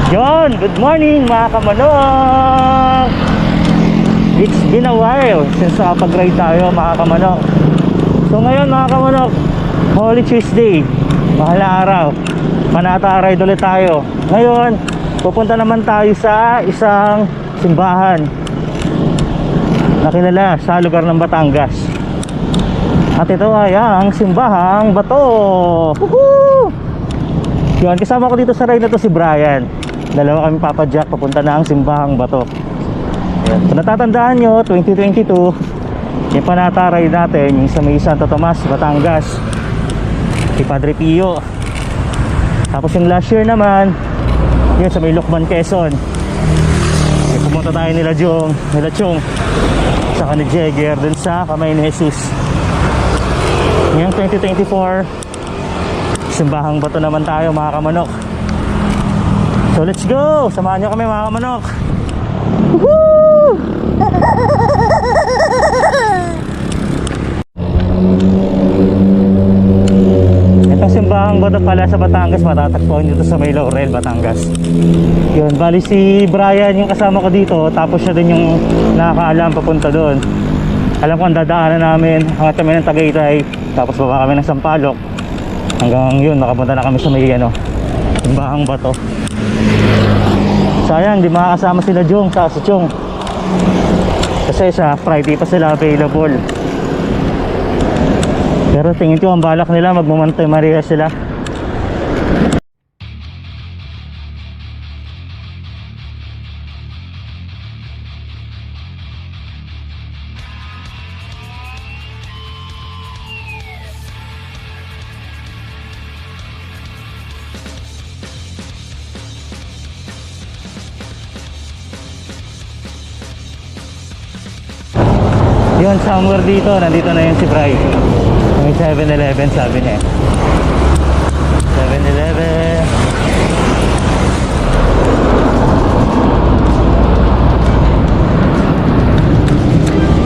Yon, good morning mga kamanok. It's been a while since nakapag-ride tayo mga kamanok. So ngayon mga kamanok, Holy Tuesday, mahal na araw, Panata ride ulit tayo. Ngayon, pupunta naman tayo sa isang simbahan na kilala sa lugar ng Batangas. At ito ay ang Simbahang Bato. Woohoo! Yun, kasama ko dito sa ride na to si Brian. Dalawa kami papadyak papunta na ang Simbahang Bato. Ayan. Kung natatandaan nyo, 2022 yung Panata ride natin, yung sa may Santo Tomas, Batangas, si Padre Pio. Tapos yung last year naman, yun sa may Lucban, Quezon. Yung pumunta tayo nila Jong, nila Chong, saka ni Jagger dun sa Kamay ni Jesus. Ngayong 2024, Simbahang Bato naman tayo mga kamanok. So let's go! Samahan nyo kami mga kamanok. Woohoo! Itong Simbahang Bato pala sa Batangas, matatagpuan dito sa may Laurel, Batangas. Yun, bali si Brian yung kasama ko dito, tapos siya din yung nakakaalam papunta doon. Alam ko ang dadaanan namin hanggang kami ng Tagaytay, tapos baba kami ng Sampaloc. Hanggang yun, nakapunta na kami sa may Simbahang Bato. Sayang, di makakasama sila Jong sa si Chong. Kasi sa Friday pa sila available. Pero tingin ko ang balak nila magmamantay Maria sila. Yun, somewhere dito, nandito na yun si Bri. May 7-Eleven sabi niya. 7-Eleven.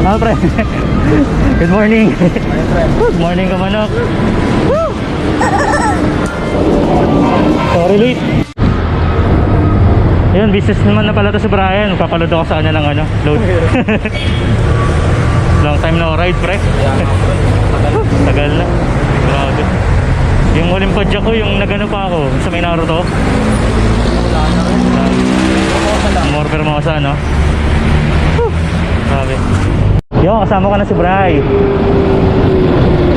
Ah, pre. Good morning. Good morning, kamanok. Sorry late. Yun, business naman na pala to si Brian. Papaload ako sa kanya ng load. Long time no ride, pre. Tagal na. Grabe. Yung huling padyak ko, yung nagano pa ako sa may Naruto. More Permosa, no? Grabe. Yo, kasama ko na si Bri.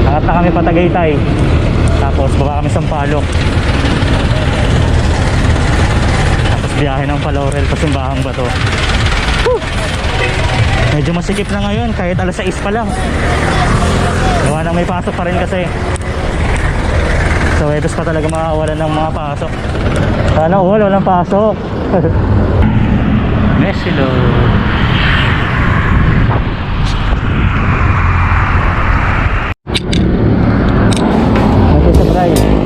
Angat na kami pa Tagaytay. Tapos baba kami Sampaloc. Tapos biyahe ng Laurel pa Simbahang Bato. Medyo masikip na ngayon kahit alas 6 pa lang. Gawa nang may pasok pa rin kasi. So Webes pa talaga makawalan ng mga pasok. Sana all walang pasok. Mesilo. Medyo sa Brian.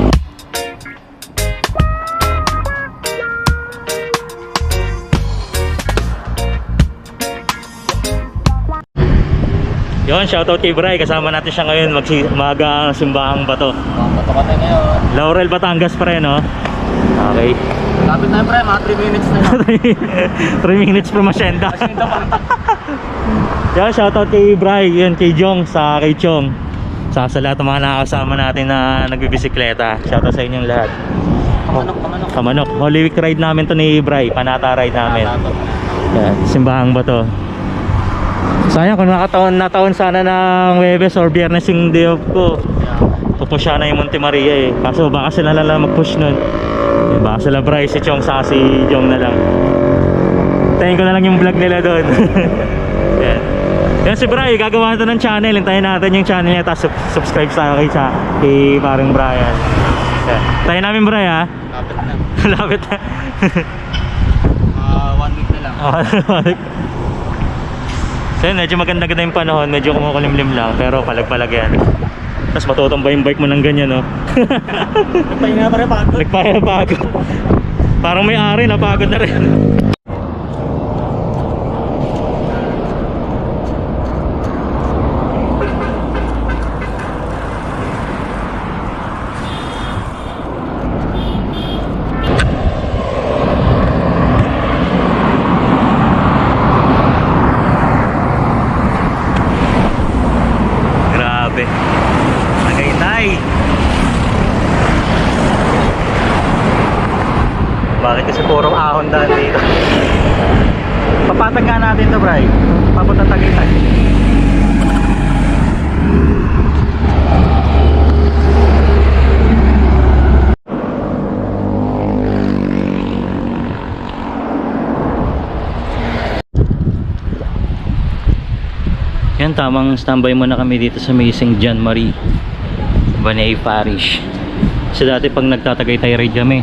Yun, shoutout kay Bri. Kasama natin siya ngayon maga ang Simbahang Bato. Bato ka tayo ngayon. Laurel, Batangas pa rin, no? Okay. Lapit na yun, pre. Mga 3 minutes na yun. 3 minutes from Hacienda. Yun, shoutout kay Bri. Yun, kay Jong, sa kay Chong. Sa lahat ng mga nakakasama natin na nagbibisikleta. Shoutout sa inyong lahat. Kamanok. Holy Week ride namin to ni Bri. Panata ride namin. Yan, Simbahang Bato. Sayang kung nataon sana ng Webes or Biyernes yung day off ko. Pupush na yung Monte Maria eh. Kaso baka sila na lang mag-push nun. Baka sila Bryce, si Chong, saka si Jong na lang. Tayin ko na lang yung vlog nila doon. Yan. Yan si Bri, gagawa ito ng channel. Hintayin natin yung channel niya. Tapos subscribe sa kay parang Brian. Yan. Tayin namin Bri, ha. Lapit na. Lapit na. 1 week na lang. So yun, medyo maganda-ganda yung panahon. Medyo kumukulimlim lang, pero palag-palag yan. Tapos matutumba yung bike mo ng ganyan, no? Nagpahinga pa rin pagod. Nagpahinga pagod. Parang may ari, napagod na rin. Bakit kasi puro ahon daan dito? Papatag nga natin to, Bray. Papunta Tagaytay. Yan, tamang standby muna kami dito sa may St. John Marie Banay Parish. Kasi dati pag nagtatagaytay ride kami,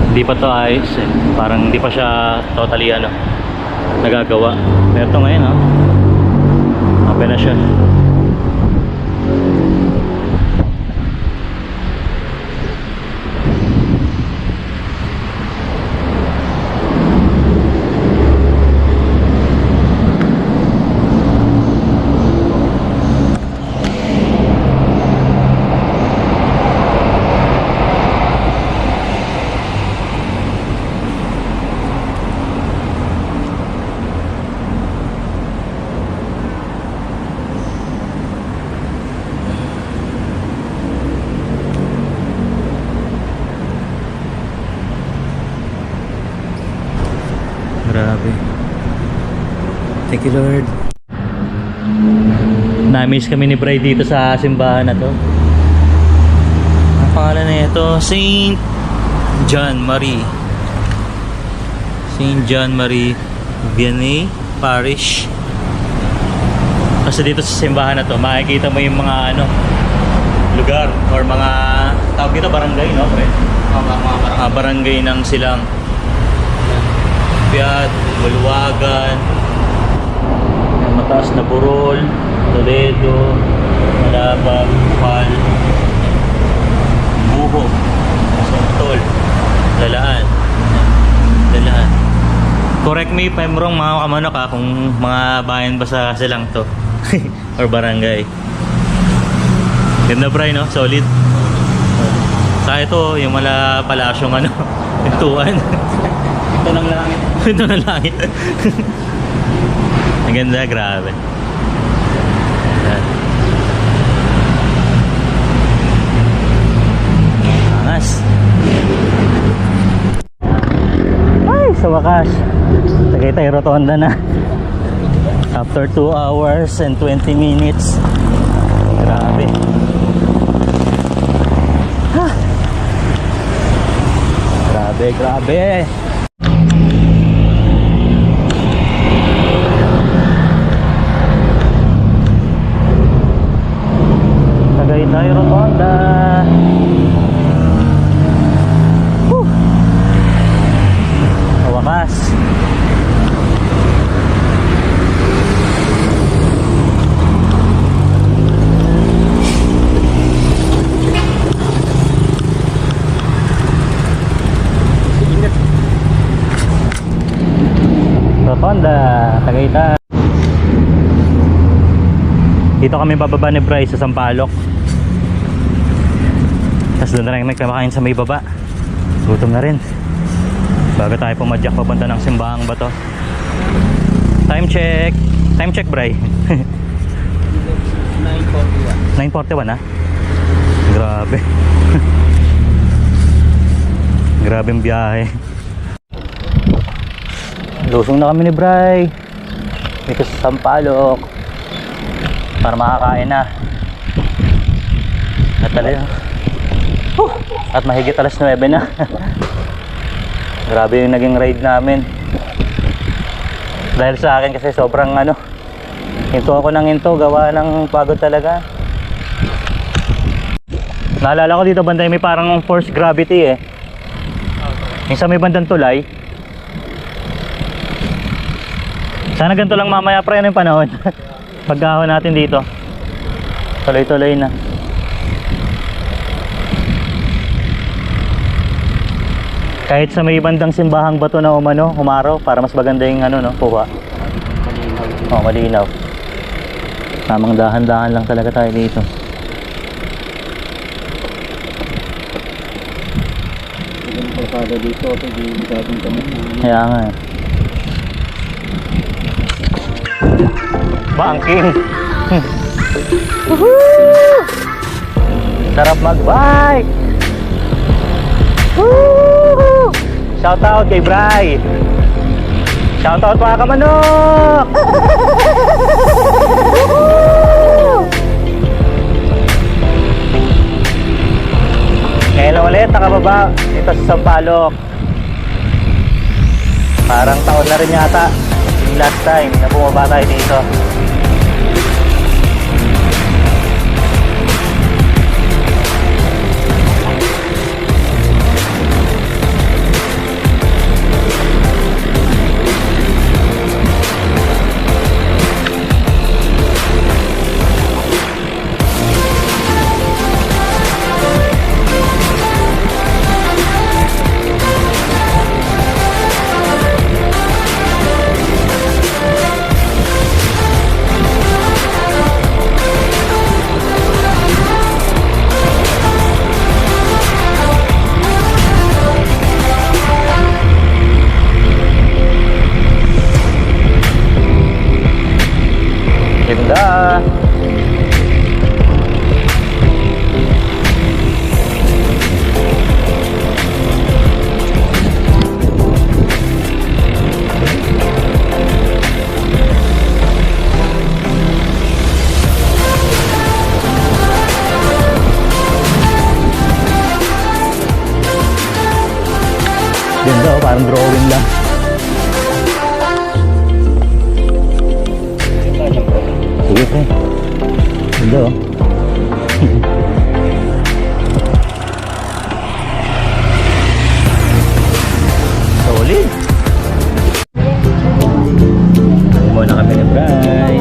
hindi pa to ayos eh. Parang hindi pa siya totally nagagawa. Pero ito ngayon open na siya. Grabe. Thank you, Lord. Na-miss kami ni Bray dito sa simbahan na to. Ang pangalan na ito, St. John Marie. St. John Marie Vianney Parish. Kasi dito sa simbahan na to, makikita mo yung mga lugar or mga tawag dito barangay, no, pre? Mga barangay ng Silang. Piat, Bulwagan, mataas na Burol, Toledo, Malabang, Pal, Buho, Santol, Dalaan. Correct me if I'm wrong, mga kamanok kung mga bayan ba sa Silang to or barangay. Ganda, Bray, no? Solid. Sa ito, yung mala palasyong pintuan. Ito ng langit. Ito ng langit. Ang ganda, grabe. Yan. Angas. Ay, sa wakas. Tagaytay Rotonda na. After 2 hours and 20 minutes. Grabe. Ha. Grabe. Tagaytay Rotonda. Sa wakas. Rotonda, Tagaytay. Dito kami bababa ni Bryce sa Sampaloc. Tapos doon na rin may kumakain sa may baba. Gutom na rin. Bago tayo pumadyak papunta ng simbahang bato. Time check. Time check, Bray. 9:41 ha? Grabe. Grabeng biyahe. Lusong na kami ni Bray dito sa Sampaloc para makakain na. At mahigit alas 9 na. Grabe yung naging ride namin. Dahil sa akin kasi sobrang hinto ako ng hinto, gawa ng pagod talaga. Naalala ko dito banday may parang force gravity eh. Yung sa may bandang tulay. Sana ganito lang mamaya pre yung panahon. Pagkahon natin dito. Tuloy-tuloy na. Kahit sa may bandang simbahang bato na umaraw para mas maganda yung kuha. Oh, malinaw. Tamang dahan-dahan lang talaga tayo dito. Yung kalsada dito, hindi gagawin kami. Kaya nga eh. Banking. Sarap mag-bike. Woo! Shoutout kay Bray. Shoutout mga kamanok. Ngayon lang ulit nakababa ito sa Sampaloc. Parang taon na rin yata yung last time na bumaba tayo dito. Ganda. Ganda oh, parang drawing lang. Sige pre. Ganda oh. Solid. Muna kami ni Bray.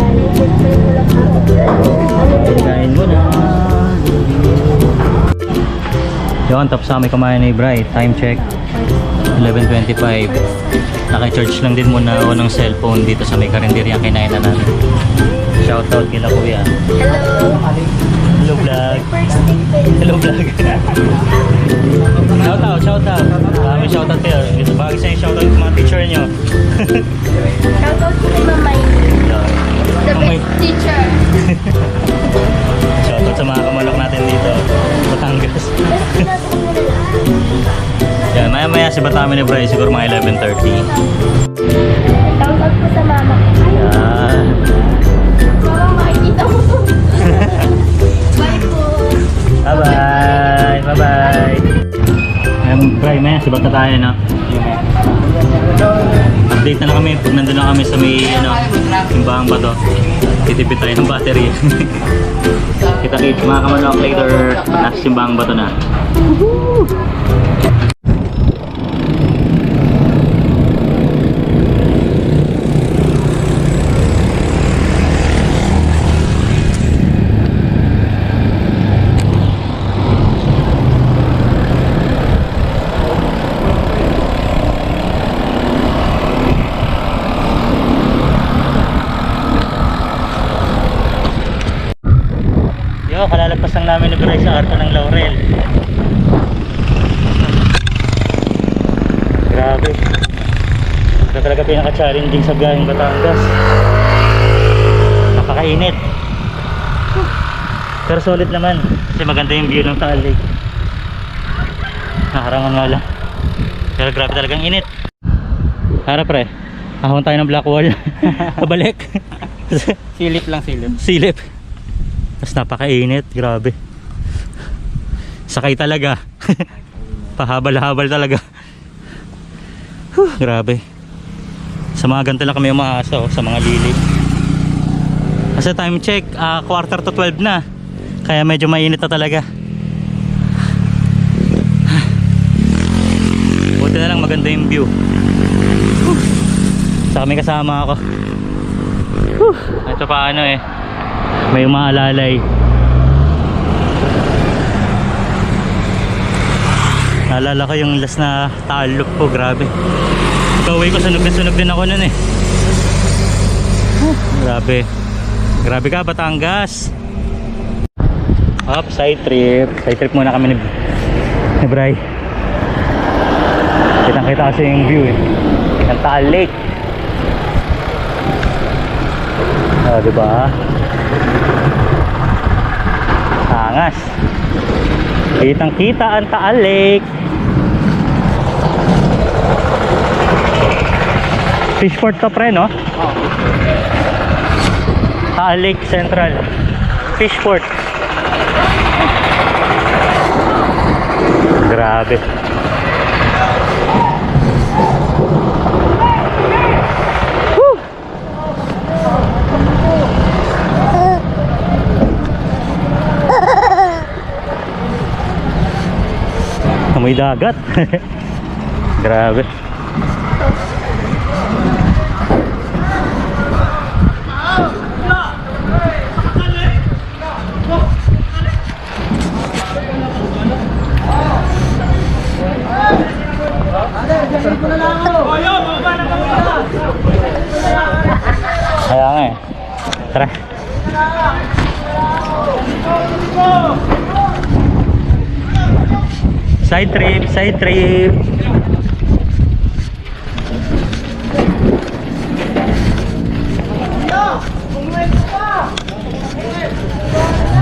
Kain muna. Yun, tapos kami kumain ni Bray. Time check 11:25. Naka-charge lang din muna ako ng cellphone dito sa may karinderya kinain na namin. Shoutout kila kuya. Hello. Hello vlog. Hello vlog. Shoutout. Maraming shoutout kayo. Dito bagay sa shoutout yung mga teacher nyo. Shoutout to kay Mamay, the Mamay. best teacher. Shoutout sa mga kamanok natin dito. Batangas. Yan, maya si Batami ni Bray siguro mga 11:30. Shoutout po sa mama ko. Yan. Mama, makikita mo to. Bye po. Bye-bye. Bye-bye. Ayan, Bray, maya si Bata tayo na. Update na lang kami pag nandun na kami sa may simbahang bato. Titipid tayo ng battery. Kita-kits mga kamanok later nasa simbahang bato na. Yo, kalalagpas lang namin ni Bray sa Arco ng Laurel. Grabe. Ito talaga pinaka-challenging sa biyaheng Batangas. Napakainit. Pero solid naman. Kasi maganda yung view ng Taal Lake. Nakarangan nga lang. Pero grabe talagang init. Harap pre. Ahon tayo ng black wall. Pabalik. Silip lang, silip. Silip. Tapos napakainit, grabe. Sakay talaga. Pahabal-habal talaga. Grabe. Sa mga ganito lang kami umaasa sa mga lili. Kasi time check, 11:45 na. Kaya medyo mainit na talaga. Buti na lang maganda yung view. Sa kami kasama ako. Ito pa may umaalalay. Naalala ko yung last na Taal Loop ko, grabe. Pag-uwi ko sunog na sunog din ako nun eh. Grabe. Grabe ka Batangas. Up, side trip. Side trip muna kami ni Bray. Kitang kita kasi yung view eh ng Taal Lake. Oh, diba? Angas. Kitang kita ang Taal Lake. Fishport to pre, no? Lake Central. Fishport. Grabe. Woo! Amoy dagat. Grabe. Kaya nga eh. Tara. Side trip, side trip.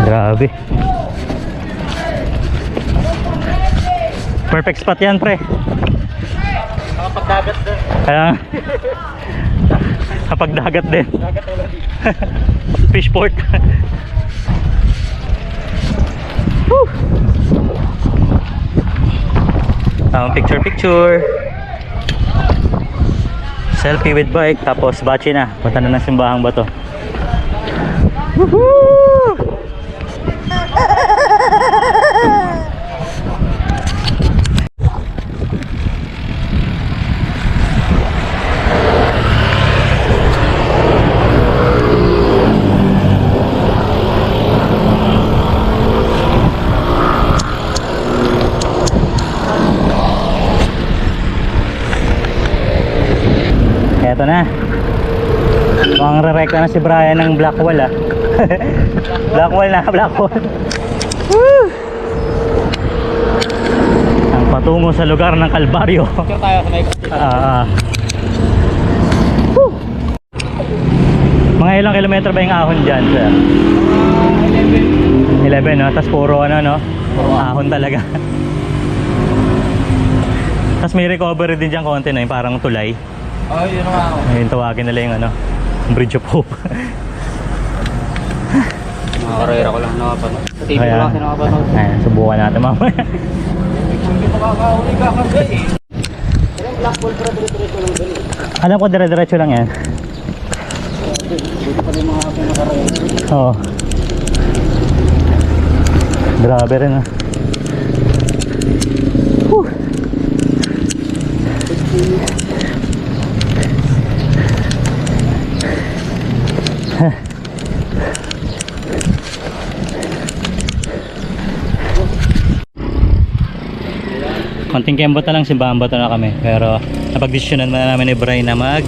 Grabe. Perfect spot yan, pre. Nakapagdagat din. Kaya kapag dagat din. Dagat ulit. Fishport. Picture. Selfie with bike. Tapos bachi na. Punta na ng Simbahang Bato. Woohoo! Eto na. Mukhang re-rekta na si Brian ng Blackwall ah. Blackwall. Woo! Ang patungo sa lugar ng Kalbaryo. Picture tayo sa may Woo! Mga ilang kilometro ba yung ahon dyan, sir? 11 no? Tapos puro ano no? Ahon talaga. Tapos may recovery din dyan konti no? Yung parang tulay. Oh, yun nga ako. Ayun, tawagin nila yung ano, Bridge of Hope. Mga karera ko lang nakapanood. Sa TV ko Kaya, lang nakapanood. ayan, subukan natin mamaya. Hindi makakahuli ka kang gay eh. Pero yung black ball pero diretso lang dali. Alam ko dire-diretso lang yan. Dito pa rin mga pinakarera. Oo. Grabe rin ah. Whew. Konting kembot na lang, Simbahang Bato na kami. Pero napagdesisyonan na namin ni Brian na mag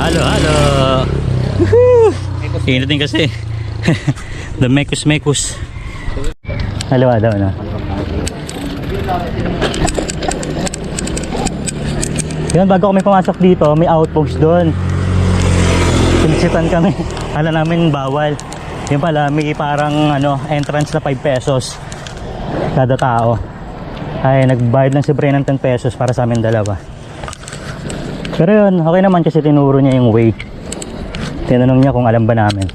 halo. Woohoo! Init din kasi. The Mekus. Halo daw na. Yun, bago kami pumasok dito, may outpost doon. Sinisitan kami. Kala namin bawal. Yun pala, may parang ano, entrance na 5 pesos kada tao. Ay, nagbayad lang si Brian ng 10 pesos para sa amin dalawa. Pero yun, okay naman kasi tinuro niya yung way. Tinanong niya kung alam ba namin.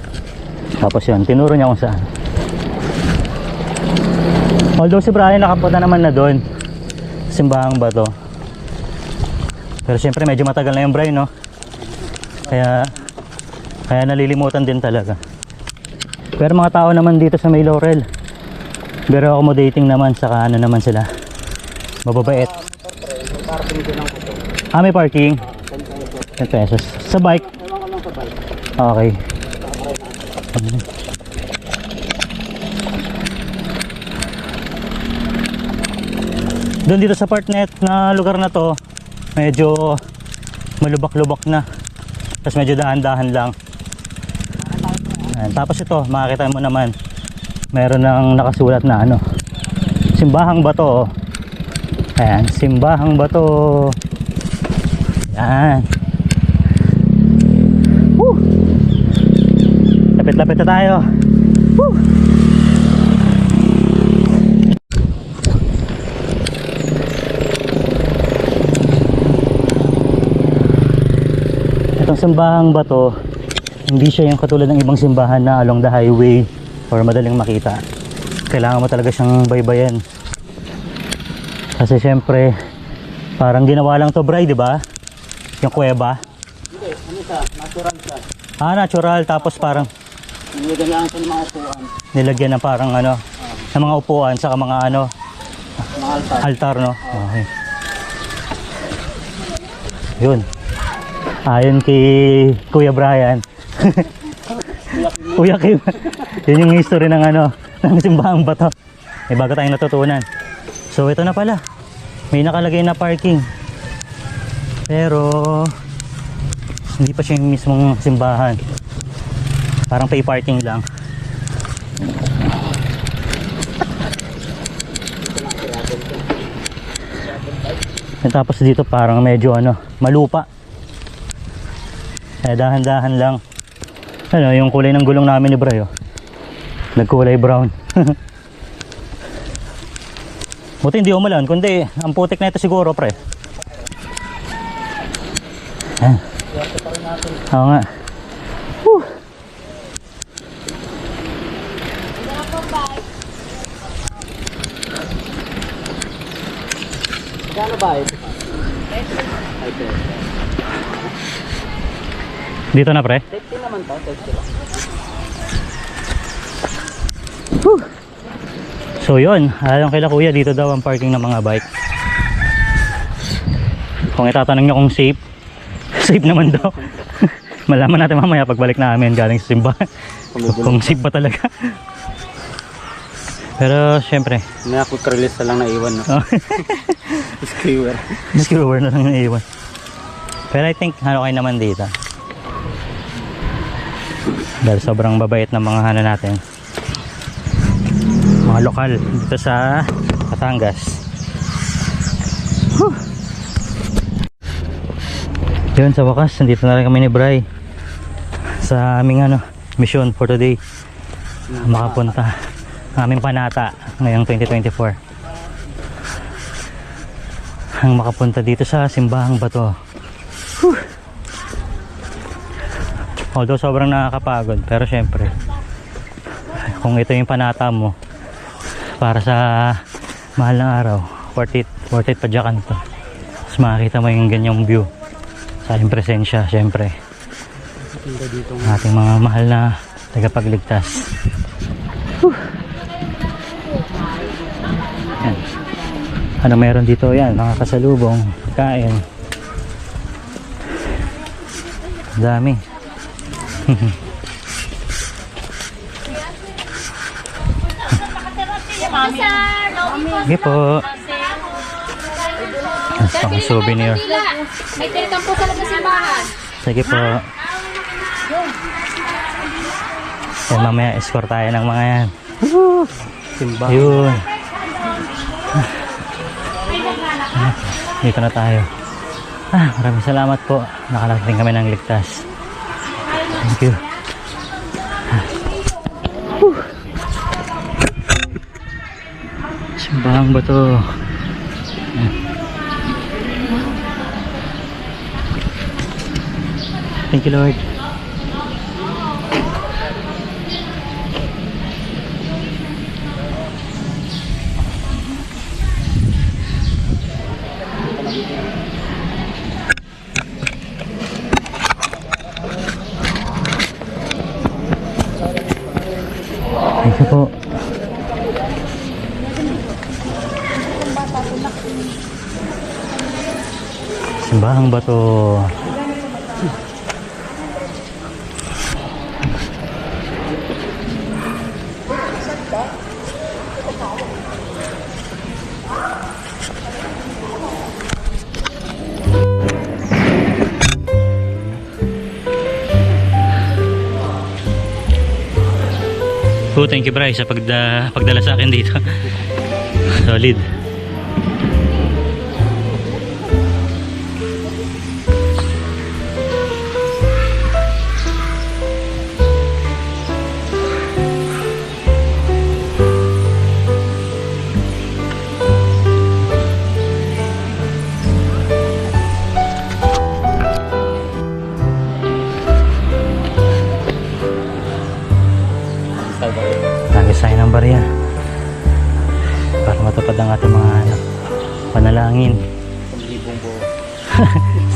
Tapos yun, tinuro niya kung saan. Although si Brian nakapunta naman na doon, Simbahang Bato. Pero siyempre medyo matagal na yung Brian, no? Kaya nalilimutan din talaga. Pero mga tao naman dito sa May Laurel, very accommodating naman, saka ano naman sila, mababait. May parking 10 pesos. Sa bike? Okay. Doon dito sa partnet na lugar na to, medyo malubak-lubak na. Tapos medyo dahan-dahan lang. Ayan. Tapos ito, makikita mo naman, meron ng nakasulat na ano, Simbahang Bato. Ayan, Simbahang Bato. Ayan. Woo! Lapit-lapit na tayo. Woo! Itong simbahang bato, hindi siya yung katulad ng ibang simbahan na along the highway or madaling makita. Kailangan mo talaga siyang baybayan. Kasi syempre, parang ginawa lang to, Bray, di ba? Yung kuweba. Hindi, ano siya, natural siya. Ah, natural. Tapos parang Nilagyan sa mga upuan, nilagyan ng parang ano, ng mga upuan sa mga ano, mga altar. altar, no? Okay. Yun. Ayon kay Kuya Brian. Kuya Kim. Yun yung history ng ano, ng simbahang bato. May bago tayong natutunan. So ito na pala. May nakalagay na parking. Pero hindi pa siya yung mismong simbahan. Parang pay parking lang. And tapos dito parang medyo ano, malupa. Eh dahan-dahan lang. Ano, yung kulay ng gulong namin ni Bray, oh. Nagkulay brown. Buti hindi umulan, kundi ang putik na ito siguro, pre. Ah. Oo nga. Whew. Magkano ba ito? Dito na, pre. Safety naman to, safety lang. So yun, ayon kay Kuya, dito daw ang parking ng mga bike. Kung itatanong nyo kung safe, safe naman daw. Malaman natin mamaya pagbalik namin galing sa simbahan kung safe ba talaga. Pero syempre, May quick release na lang naiwan, no? Skewer. screwer na lang yung iwan. Pero I think ano kayo naman dito, dahil sobrang babait ng mga ano natin, mga lokal dito sa Batangas. Whew. Yun, sa wakas nandito na rin kami ni Bray sa aming ano, mission for today. Makapunta aming panata ngayong 2024 ang makapunta dito sa simbahang bato. Whew. Although sobrang nakakapagod, pero syempre kung ito yung panata mo para sa mahal na araw, worth it padyakan to. Tapos makakita mo yung ganyang view sa ating presensya, syempre ating mga mahal na tagapagligtas. Whew. Yan. Ano meron dito? Yan, nakakasalubong kain, dami. Sige po. Pang souvenir. May tinitang po sa loob ng simbahan. Sige po. Yan, mamaya escort tayo ng mga yan. Simba. Yun. Dito na tayo. Maraming salamat po. Nakarating kami ng ligtas. Thank you. Simbahang bato. Thank you, Lord. Thank you po. Simbahang bato. Oh, thank you, Bryce, sa pagdala sa akin dito. Solid.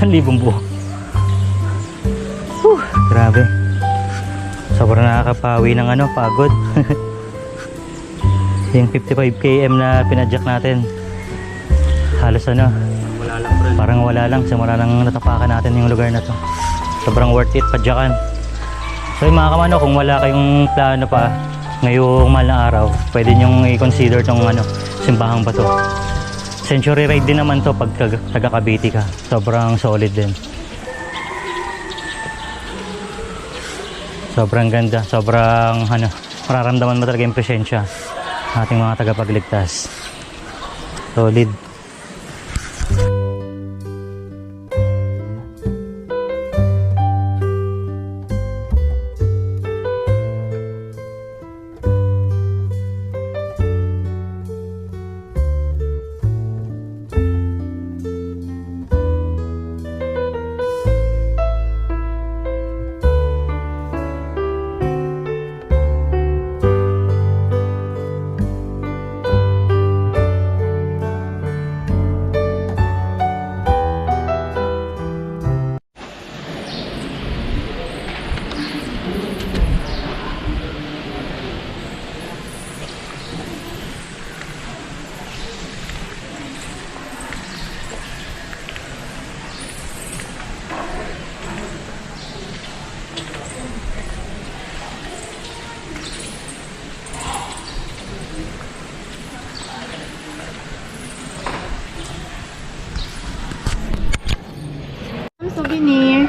1,000 buo. Grabe. Sobrang nakakapawi ng ano, pagod. Yung 55 km na pinadyak natin, halos ano, Wala lang pre. parang wala lang. Simula nang natapakan natin yung lugar na to. Sobrang worth it, padyakan. So yung mga kamano, kung wala kayong plano pa ngayong mahal na araw, pwede nyong i-consider tong ano, Simbahang Bato. Century ride din naman to pag taga Cavite ka. Sobrang solid din. Sobrang ganda, sobrang ano, mararamdaman mo talaga yung presensya ng ating mga tagapagligtas. Solid. Souvenir.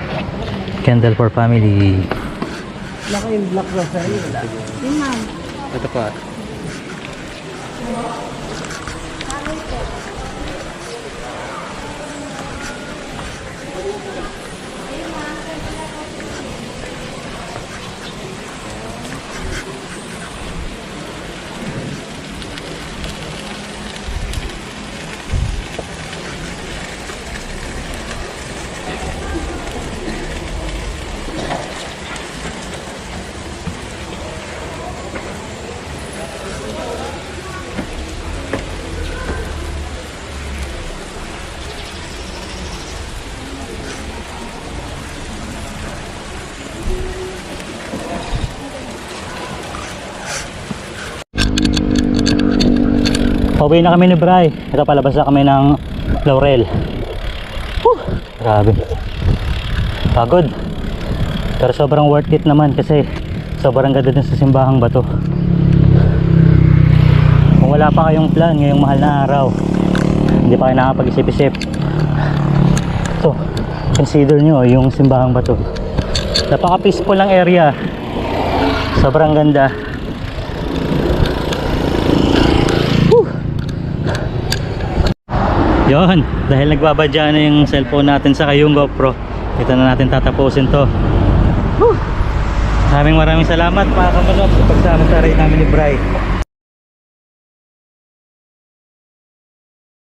Candle for family. Laki yung black rosary. Wala. Yun ma'am. Ito pa. Pauwi na kami ni Bray. Ito, palabas na kami ng Laurel. Grabe. Pagod. Pero sobrang worth it naman kasi sobrang ganda din sa Simbahang Bato. Kung wala pa kayong plan ngayong mahal na araw, hindi pa kayo nakapag-isip-isip, so consider nyo yung Simbahang Bato. Napaka peaceful lang area. Sobrang ganda. Yon, dahil nagbabadya na yung cellphone natin sa yung GoPro, ito na natin tatapusin to. Maraming salamat mga kamanok sa pagsama sa ride namin ni Bray.